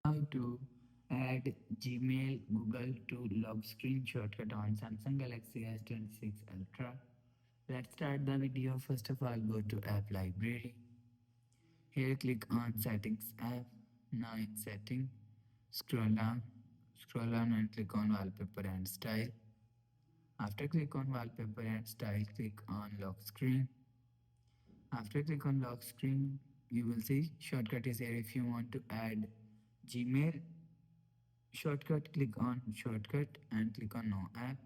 how to add Gmail, Google to lock screen shortcut on Samsung Galaxy S26 Ultra. Let's start the video. First of all, go to App Library. Here, click on Settings app. Now in Setting, scroll down and click on Wallpaper and Style. After click on Wallpaper and Style, click on Lock Screen. After click on Lock Screen, you will see shortcut is here. If you want to add Gmail shortcut, click on shortcut and click on no app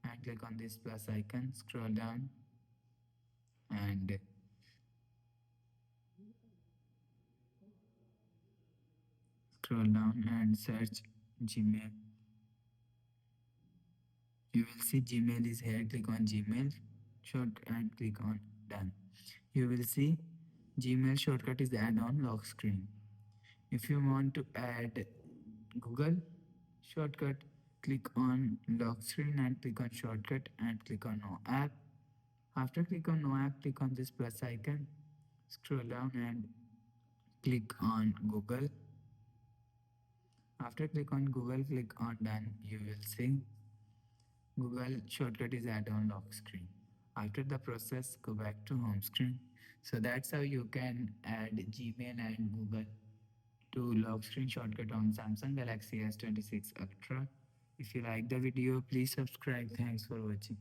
and click on this plus icon, scroll down and search Gmail. You will see Gmail is here. Click on Gmail shortcut and click on done. You will see Gmail shortcut is add on lock screen. If you want to add Google shortcut, click on lock screen and click on shortcut and click on no app. After click on no app, click on this plus icon, scroll down and click on Google. After click on Google, click on done. You will see Google shortcut is add on lock screen. After the process, go back to home screen. So that's how you can add Gmail and Google to lock screen shortcut on Samsung Galaxy S26 Ultra. If you like the video, please subscribe. Thanks for watching.